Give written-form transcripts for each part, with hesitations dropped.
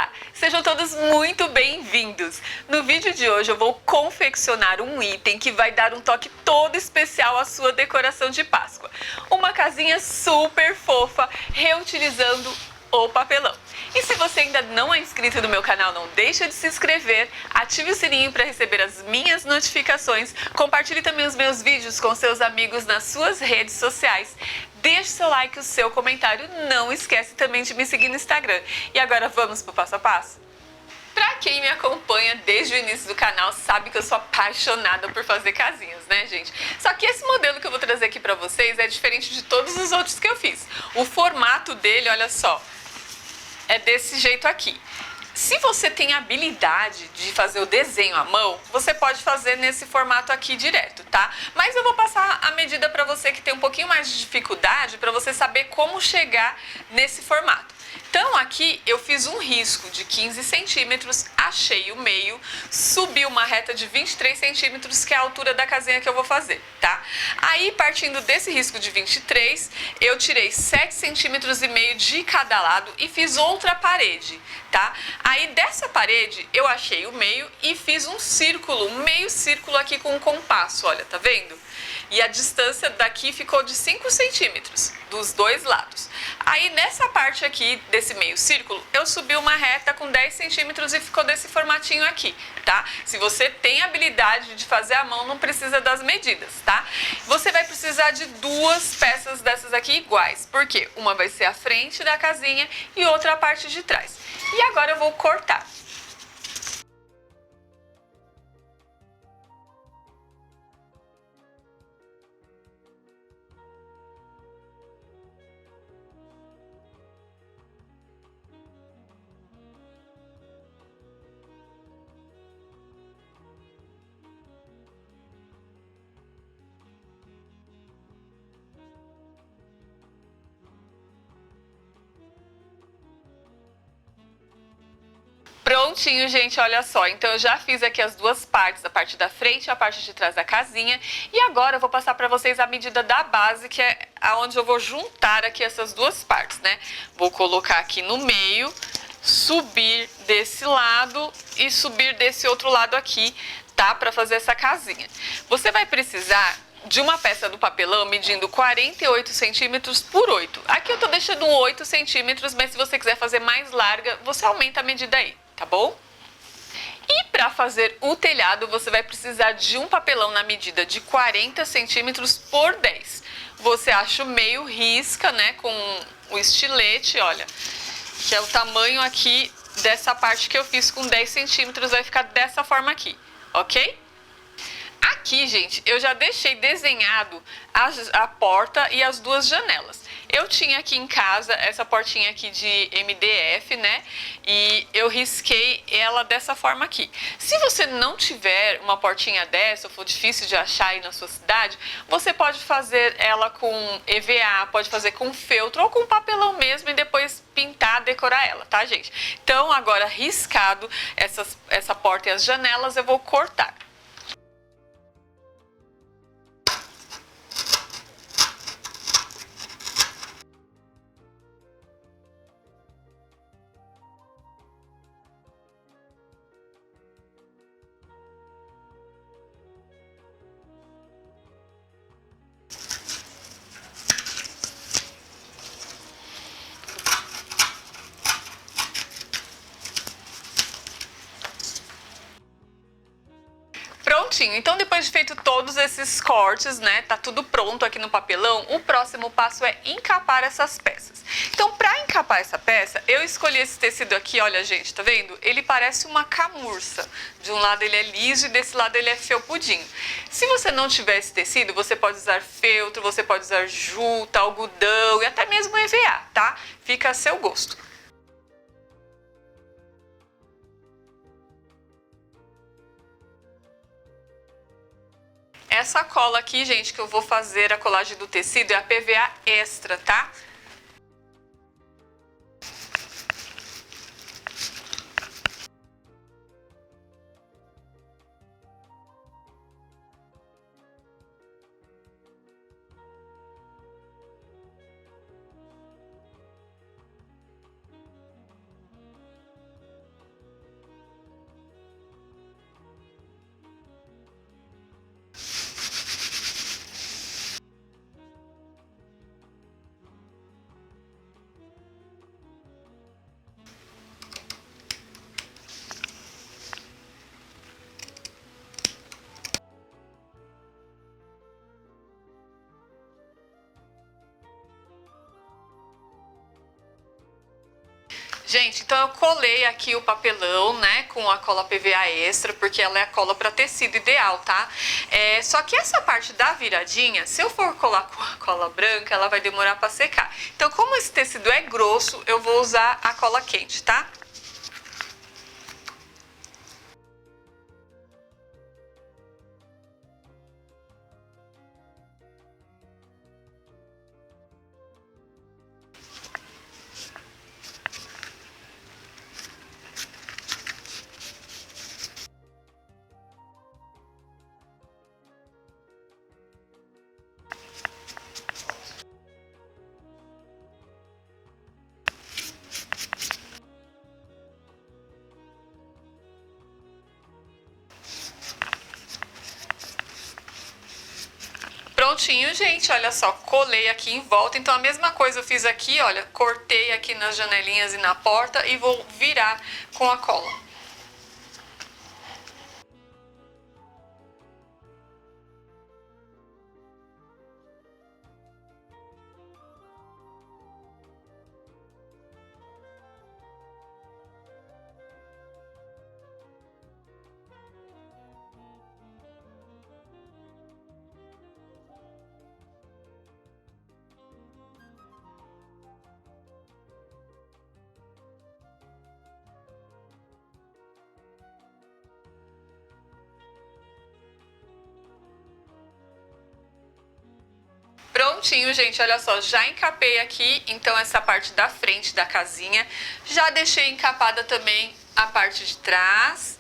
Olá, sejam todos muito bem-vindos! No vídeo de hoje eu vou confeccionar um item que vai dar um toque todo especial à sua decoração de Páscoa. Uma casinha super fofa, reutilizando o papelão. E se você ainda não é inscrito no meu canal, não deixa de se inscrever, ative o sininho para receber as minhas notificações, compartilhe também os meus vídeos com seus amigos nas suas redes sociais. Deixe seu like, o seu comentário, não esquece também de me seguir no Instagram. E agora vamos pro passo a passo? Pra quem me acompanha desde o início do canal, sabe que eu sou apaixonada por fazer casinhas, né, gente? Só que esse modelo que eu vou trazer aqui pra vocês é diferente de todos os outros que eu fiz. O formato dele, olha só, é desse jeito aqui. Se você tem habilidade de fazer o desenho à mão, você pode fazer nesse formato aqui direto, tá? Mas eu vou passar a medida para você que tem um pouquinho mais de dificuldade, para você saber como chegar nesse formato. Então aqui eu fiz um risco de 15 centímetros, achei o meio, subi uma reta de 23 centímetros, que é a altura da casinha que eu vou fazer, tá? Aí partindo desse risco de 23, eu tirei 7 centímetros e meio de cada lado e fiz outra parede, tá? Aí dessa parede eu achei o meio e fiz um círculo, um meio círculo aqui com um compasso, olha, tá vendo? E a distância daqui ficou de 5 centímetros, dos dois lados. Aí nessa parte aqui, desse meio círculo, eu subi uma reta com 10 centímetros e ficou desse formatinho aqui, tá? Se você tem habilidade de fazer à mão, não precisa das medidas, tá? Você vai precisar de duas peças dessas aqui iguais, porque uma vai ser a frente da casinha e outra a parte de trás. E agora eu vou cortar. Prontinho, gente, olha só. Então eu já fiz aqui as duas partes, a parte da frente e a parte de trás da casinha. E agora eu vou passar para vocês a medida da base, que é aonde eu vou juntar aqui essas duas partes, né? Vou colocar aqui no meio, subir desse lado e subir desse outro lado aqui, tá? Para fazer essa casinha. Você vai precisar de uma peça do papelão medindo 48 centímetros por 8. Aqui eu tô deixando 8 centímetros, mas se você quiser fazer mais larga, você aumenta a medida aí, tá bom? E para fazer o telhado, você vai precisar de um papelão na medida de 40 centímetros por 10. Você acha o meio, risca, né, com o estilete, olha, que é o tamanho aqui dessa parte que eu fiz com 10 centímetros, vai ficar dessa forma aqui, ok? Aqui, gente, eu já deixei desenhado a porta e as duas janelas. Eu tinha aqui em casa essa portinha aqui de MDF, né? E eu risquei ela dessa forma aqui. Se você não tiver uma portinha dessa, ou for difícil de achar aí na sua cidade, você pode fazer ela com EVA, pode fazer com feltro ou com papelão mesmo e depois pintar, decorar ela, tá, gente? Então, agora riscado essa porta e as janelas, eu vou cortar. Prontinho, então depois de feito todos esses cortes, né, tá tudo pronto aqui no papelão, o próximo passo é encapar essas peças. Então, para encapar essa peça, eu escolhi esse tecido aqui, olha, gente, tá vendo? Ele parece uma camurça. De um lado ele é liso e desse lado ele é felpudinho. Se você não tiver esse tecido, você pode usar feltro, você pode usar juta, algodão e até mesmo EVA, tá? Fica a seu gosto. Essa cola aqui, gente, que eu vou fazer a colagem do tecido é a PVA Extra, tá? Gente, então eu colei aqui o papelão, né, com a cola PVA extra, porque ela é a cola para tecido ideal, tá? Só que essa parte da viradinha, se eu for colar com a cola branca, ela vai demorar para secar. Então, como esse tecido é grosso, eu vou usar a cola quente, tá? Prontinho, gente, olha só, colei aqui em volta. Então a mesma coisa eu fiz aqui, olha, cortei aqui nas janelinhas e na porta e vou virar com a cola. Prontinho, gente, olha só, já encapei aqui, então, essa parte da frente da casinha. Já deixei encapada também a parte de trás.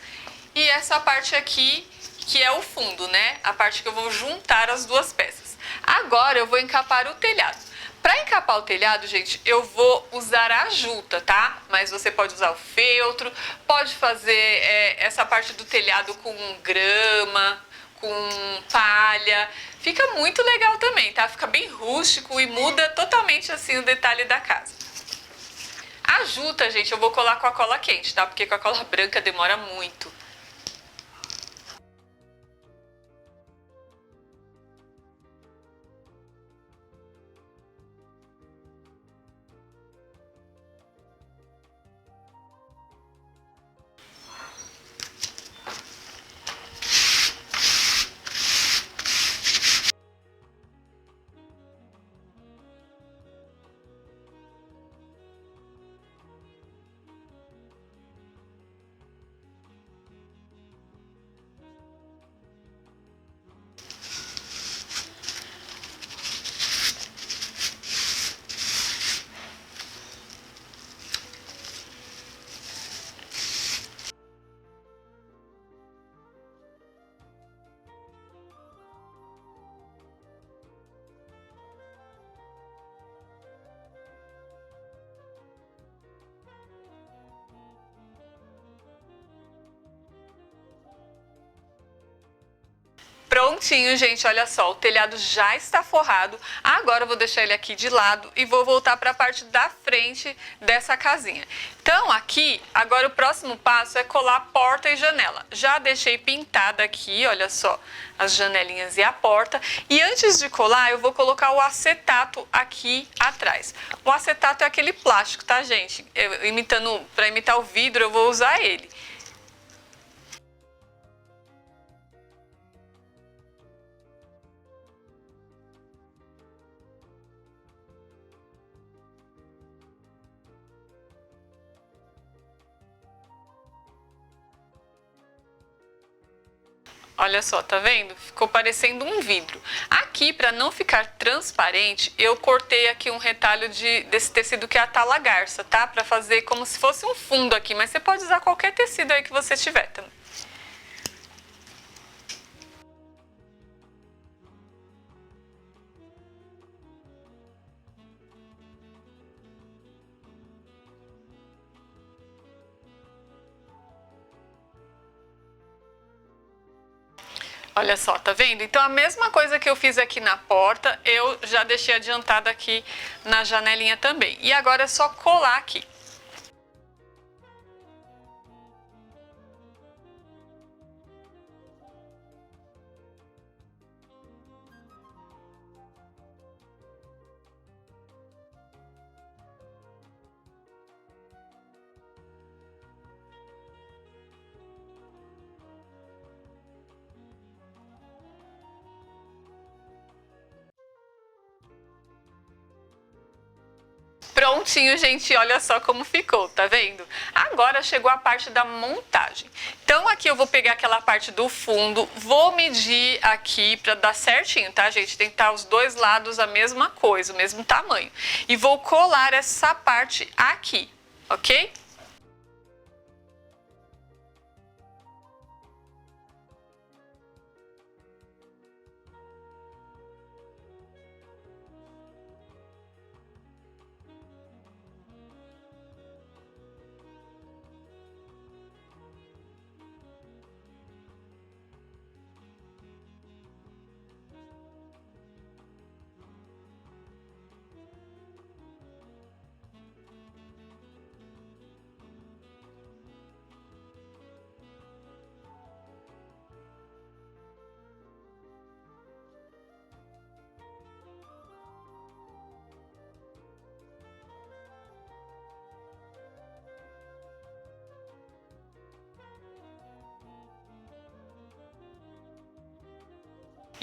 E essa parte aqui, que é o fundo, né? A parte que eu vou juntar as duas peças. Agora eu vou encapar o telhado. Para encapar o telhado, gente, eu vou usar a juta, tá? Mas você pode usar o feltro, pode fazer essa parte do telhado com grama, com palha. Fica muito legal também, tá? Fica bem rústico e muda totalmente assim o detalhe da casa. A juta, gente, eu vou colar com a cola quente, tá? Porque com a cola branca demora muito. Prontinho, gente, olha só, o telhado já está forrado. Agora eu vou deixar ele aqui de lado e vou voltar para a parte da frente dessa casinha. Então, aqui, agora o próximo passo é colar porta e janela. Já deixei pintada aqui, olha só, as janelinhas e a porta. E antes de colar, eu vou colocar o acetato aqui atrás. O acetato é aquele plástico, tá, gente? Para imitar o vidro, eu vou usar ele. Olha só, tá vendo? Ficou parecendo um vidro. Aqui, para não ficar transparente, eu cortei aqui um retalho desse tecido que é a tala garça, tá? Para fazer como se fosse um fundo aqui, mas você pode usar qualquer tecido aí que você tiver também. Olha só, tá vendo? Então a mesma coisa que eu fiz aqui na porta, eu já deixei adiantada aqui na janelinha também. E agora é só colar aqui. Prontinho, gente, olha só como ficou, tá vendo? Agora chegou a parte da montagem. Então aqui eu vou pegar aquela parte do fundo, vou medir aqui pra dar certinho, tá, gente? Tem que estar os dois lados a mesma coisa, o mesmo tamanho. E vou colar essa parte aqui, ok?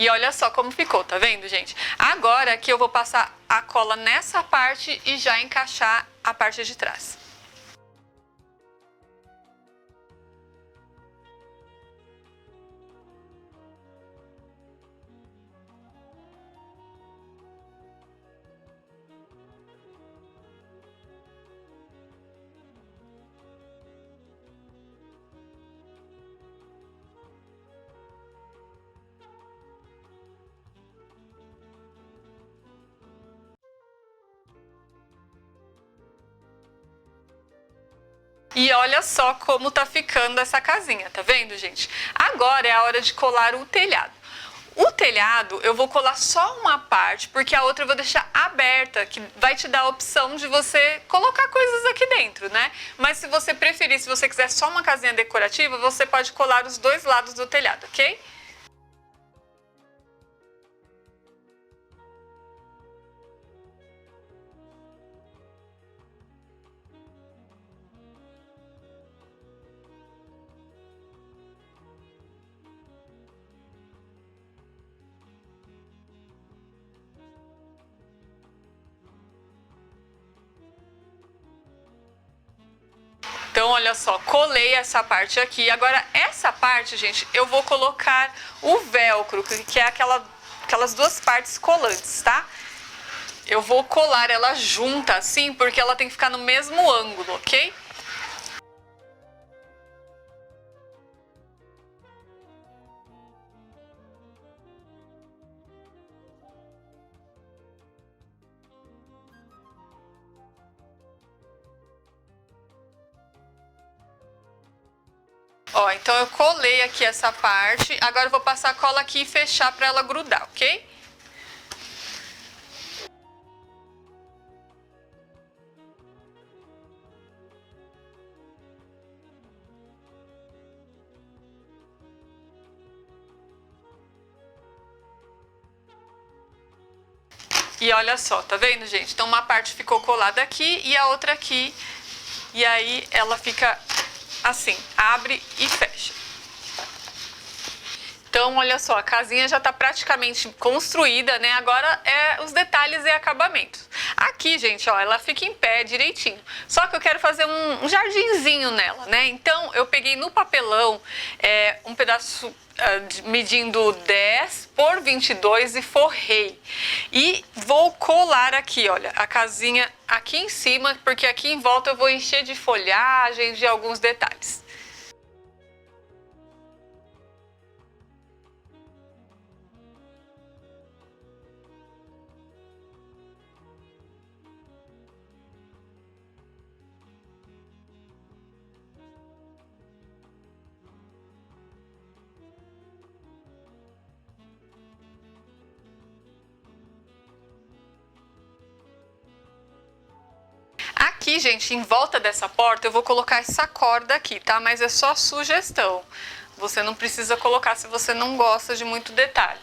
E olha só como ficou, tá vendo, gente? Agora aqui eu vou passar a cola nessa parte e já encaixar a parte de trás. E olha só como tá ficando essa casinha, tá vendo, gente? Agora é a hora de colar o telhado. O telhado eu vou colar só uma parte, porque a outra eu vou deixar aberta, que vai te dar a opção de você colocar coisas aqui dentro, né? Mas se você preferir, se você quiser só uma casinha decorativa, você pode colar os dois lados do telhado, ok? Então, olha só, colei essa parte aqui. Agora, essa parte, gente, eu vou colocar o velcro, que é aquelas duas partes colantes, tá? Eu vou colar ela junta, assim, porque ela tem que ficar no mesmo ângulo, ok? Ó, então eu colei aqui essa parte. Agora eu vou passar a cola aqui e fechar para ela grudar, ok? E olha só, tá vendo, gente? Então uma parte ficou colada aqui e a outra aqui. E aí ela fica assim, abre e fecha. Então, olha só, a casinha já tá praticamente construída, né? Agora é os detalhes e acabamentos. Aqui, gente, ó, ela fica em pé direitinho. Só que eu quero fazer um jardinzinho nela, né? Então, eu peguei no papelão um pedaço medindo 10 por 22 e forrei. E vou colar aqui, olha, a casinha aqui em cima, porque aqui em volta eu vou encher de folhagem, de alguns detalhes. Aqui, gente, em volta dessa porta eu vou colocar essa corda aqui, tá? Mas é só sugestão. Você não precisa colocar se você não gosta de muito detalhe.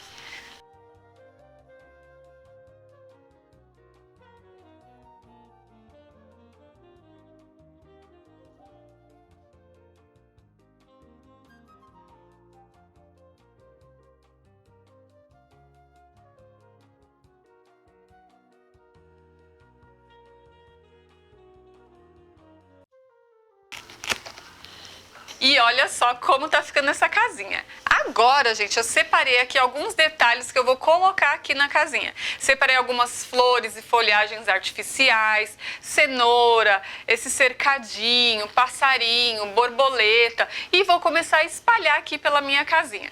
E olha só como tá ficando essa casinha. Agora, gente, eu separei aqui alguns detalhes que eu vou colocar aqui na casinha. Separei algumas flores e folhagens artificiais, cenoura, esse cercadinho, passarinho, borboleta e vou começar a espalhar aqui pela minha casinha.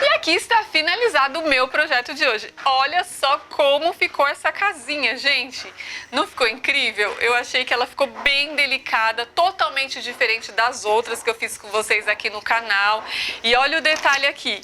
E aqui está finalizado o meu projeto de hoje. Olha só como ficou essa casinha, gente. Não ficou incrível? Eu achei que ela ficou bem delicada, totalmente diferente das outras que eu fiz com vocês aqui no canal. E olha o detalhe aqui,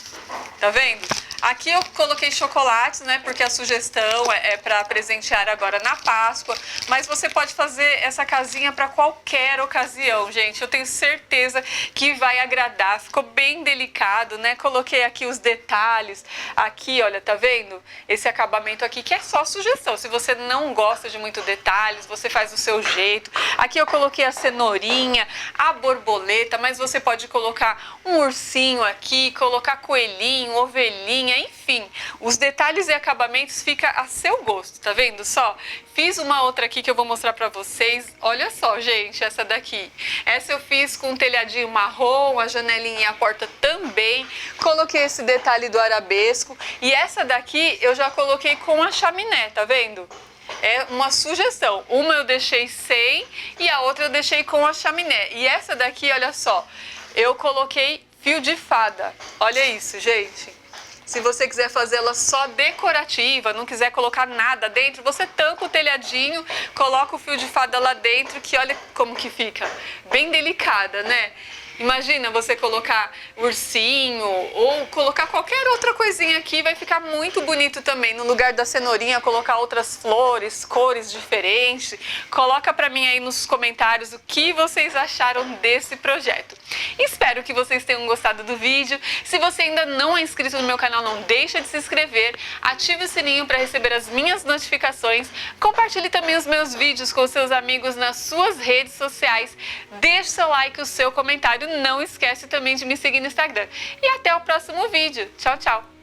tá vendo? Aqui eu coloquei chocolates, né, porque a sugestão é para presentear agora na Páscoa, mas você pode fazer essa casinha para qualquer ocasião, gente. Eu tenho certeza que vai agradar, ficou bem delicado, né? Coloquei aqui os detalhes, aqui, olha, tá vendo? Esse acabamento aqui que é só sugestão. Se você não gosta de muito detalhes, você faz do seu jeito. Aqui eu coloquei a cenourinha, a borboleta, mas você pode colocar um ursinho aqui, colocar coelhinho, ovelhinha, enfim, os detalhes e acabamentos fica a seu gosto, tá vendo só? Fiz uma outra aqui que eu vou mostrar pra vocês, olha só, gente, essa daqui. Essa eu fiz com um telhadinho marrom, a janelinha e a porta também. Coloquei esse detalhe do arabesco e essa daqui eu já coloquei com a chaminé, tá vendo? É uma sugestão, uma eu deixei sem e a outra eu deixei com a chaminé. E essa daqui, olha só, eu coloquei fio de fada, olha isso, gente. Se você quiser fazer ela só decorativa, não quiser colocar nada dentro, você tampa o telhadinho, coloca o fio de fada lá dentro, que olha como que fica. Bem delicada, né? Imagina você colocar ursinho ou colocar qualquer outra coisinha aqui, vai ficar muito bonito também. No lugar da cenourinha, colocar outras flores, cores diferentes. Coloca pra mim aí nos comentários o que vocês acharam desse projeto. Espero que vocês tenham gostado do vídeo. Se você ainda não é inscrito no meu canal, não deixa de se inscrever. Ative o sininho para receber as minhas notificações. Compartilhe também os meus vídeos com seus amigos nas suas redes sociais. Deixe seu like, o seu comentário. Não esquece também de me seguir no Instagram. E até o próximo vídeo. Tchau, tchau!